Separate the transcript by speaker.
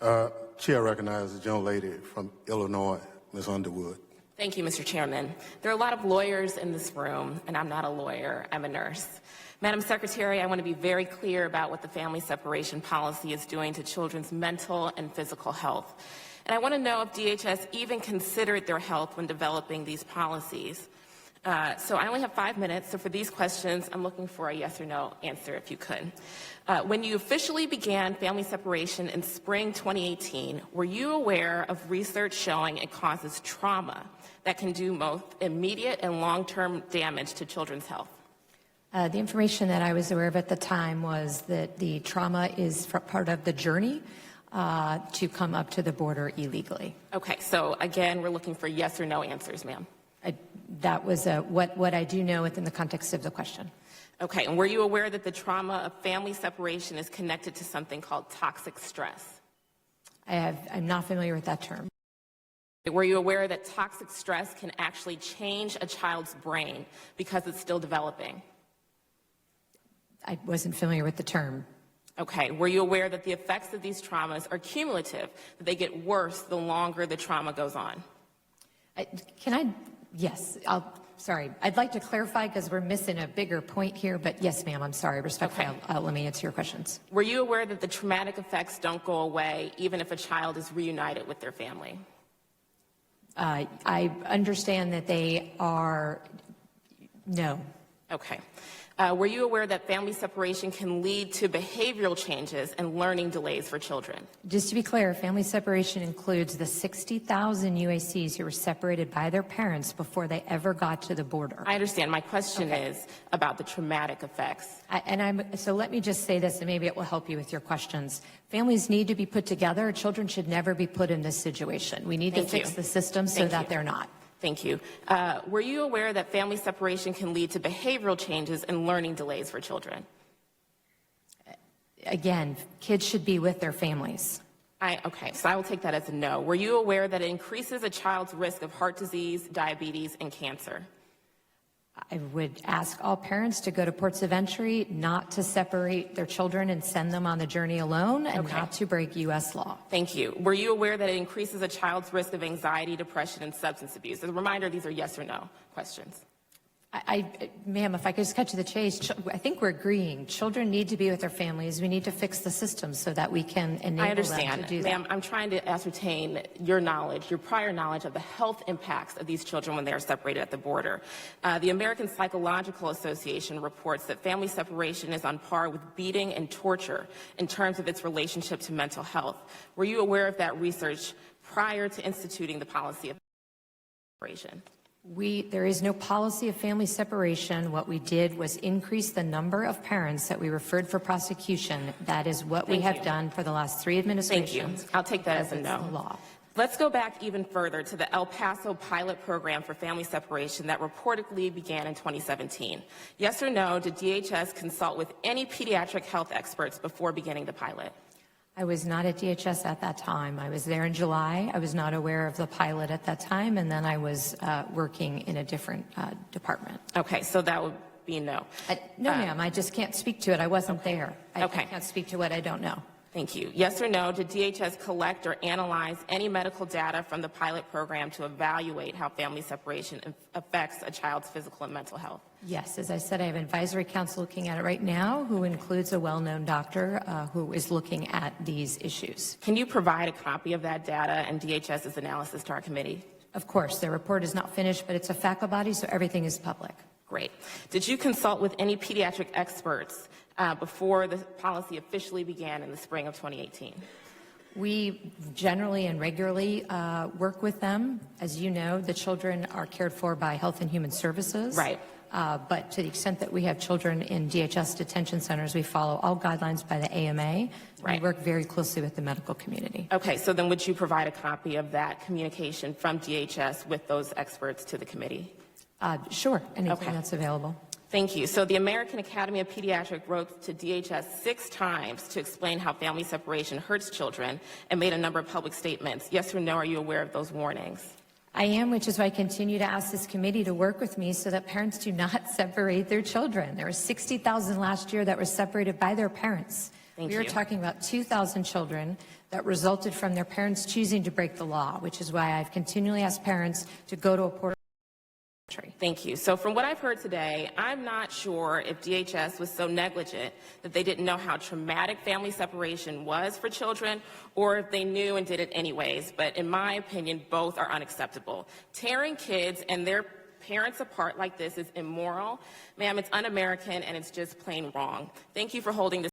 Speaker 1: Chair recognizes the gentle lady from Illinois, Ms. Underwood.
Speaker 2: Thank you, Mr. Chairman. There are a lot of lawyers in this room, and I'm not a lawyer, I'm a nurse. Madam Secretary, I want to be very clear about what the family separation policy is doing to children's mental and physical health. And I want to know if DHS even considered their health when developing these policies. So I only have 5 minutes, so for these questions, I'm looking for a yes or no answer, if you could. When you officially began family separation in spring 2018, were you aware of research showing it causes trauma that can do both immediate and long-term damage to children's health?
Speaker 3: The information that I was aware of at the time was that the trauma is part of the journey to come up to the border illegally.
Speaker 2: Okay, so again, we're looking for yes or no answers, ma'am.
Speaker 3: That was what I do know within the context of the question.
Speaker 2: Okay, and were you aware that the trauma of family separation is connected to something called toxic stress?
Speaker 3: I'm not familiar with that term.
Speaker 2: Were you aware that toxic stress can actually change a child's brain because it's still developing?
Speaker 3: I wasn't familiar with the term.
Speaker 2: Okay, were you aware that the effects of these traumas are cumulative, that they get worse the longer the trauma goes on?
Speaker 3: Yes, sorry. I'd like to clarify because we're missing a bigger point here, but yes, ma'am, I'm sorry. Respectfully,
Speaker 2: okay.
Speaker 3: Let me answer your questions.
Speaker 2: Were you aware that the traumatic effects don't go away even if a child is reunited with their family?
Speaker 3: I understand that they are, no.
Speaker 2: Okay. Were you aware that family separation can lead to behavioral changes and learning delays for children?
Speaker 3: Just to be clear, family separation includes the 60,000 UACs who were separated by their parents before they ever got to the border.
Speaker 2: I understand. My question is about the traumatic effects.
Speaker 3: So let me just say this, and maybe it will help you with your questions. Families need to be put together. Children should never be put in this situation. We need to fix the system so that they're not.
Speaker 2: Thank you. Were you aware that family separation can lead to behavioral changes and learning delays for children?
Speaker 3: Again, kids should be with their families.
Speaker 2: Okay, so I will take that as a no. Were you aware that it increases a child's risk of heart disease, diabetes, and cancer?
Speaker 3: I would ask all parents to go to ports of entry, not to separate their children and send them on the journey alone, and not to break U.S. law.
Speaker 2: Thank you. Were you aware that it increases a child's risk of anxiety, depression, and substance abuse? As a reminder, these are yes or no questions.
Speaker 3: Ma'am, if I could just cut to the chase, I think we're agreeing. Children need to be with their families. We need to fix the system so that we can enable them to do that.
Speaker 2: Ma'am, I'm trying to ascertain your knowledge, your prior knowledge of the health impacts of these children when they are separated at the border. The American Psychological Association reports that family separation is on par with beating and torture in terms of its relationship to mental health. Were you aware of that research prior to instituting the policy of separation?
Speaker 3: There is no policy of family separation. What we did was increase the number of parents that we referred for prosecution. That is what we have done for the last 3 administrations.
Speaker 2: Thank you. I'll take that as a no.
Speaker 3: Law.
Speaker 2: Let's go back even further to the El Paso pilot program for family separation that reportedly began in 2017. Yes or no, did DHS consult with any pediatric health experts before beginning the pilot?
Speaker 3: I was not at DHS at that time. I was there in July. I was not aware of the pilot at that time, and then I was working in a different department.
Speaker 2: Okay, so that would be no.
Speaker 3: No, ma'am, I just can't speak to it. I wasn't there. I can't speak to what I don't know.
Speaker 2: Thank you. Yes or no, did DHS collect or analyze any medical data from the pilot program to evaluate how family separation affects a child's physical and mental health?
Speaker 3: Yes, as I said, I have an advisory council looking at it right now who includes a well-known doctor who is looking at these issues.
Speaker 2: Can you provide a copy of that data and DHS's analysis to our committee?
Speaker 3: Of course. Their report is not finished, but it's a FACA body, so everything is public.
Speaker 2: Great. Did you consult with any pediatric experts before the policy officially began in the spring of 2018?
Speaker 3: We generally and regularly work with them. As you know, the children are cared for by Health and Human Services.
Speaker 2: Right.
Speaker 3: But to the extent that we have children in DHS detention centers, we follow all guidelines by the AMA.
Speaker 2: Right.
Speaker 3: We work very closely with the medical community.
Speaker 2: Okay, so then would you provide a copy of that communication from DHS with those experts to the committee?
Speaker 3: Sure, anything that's available.
Speaker 2: Thank you. So the American Academy of Pediatrics wrote to DHS 6 times to explain how family separation hurts children and made a number of public statements. Yes or no, are you aware of those warnings?
Speaker 3: I am, which is why I continue to ask this committee to work with me so that parents do not separate their children. There were 60,000 last year that were separated by their parents.
Speaker 2: Thank
Speaker 3: We are
Speaker 2: you.
Speaker 3: talking about 2,000 children that resulted from their parents choosing to break the law, which is why I've continually asked parents to go to a port of entry.
Speaker 2: Thank you. So from what I've heard today, I'm not sure if DHS was so negligent that they didn't know how traumatic family separation was for children, or if they knew and did it anyways. But in my opinion, both are unacceptable. Tearing kids and their parents apart like this is immoral. Ma'am, it's un-American and it's just plain wrong. Thank you for holding this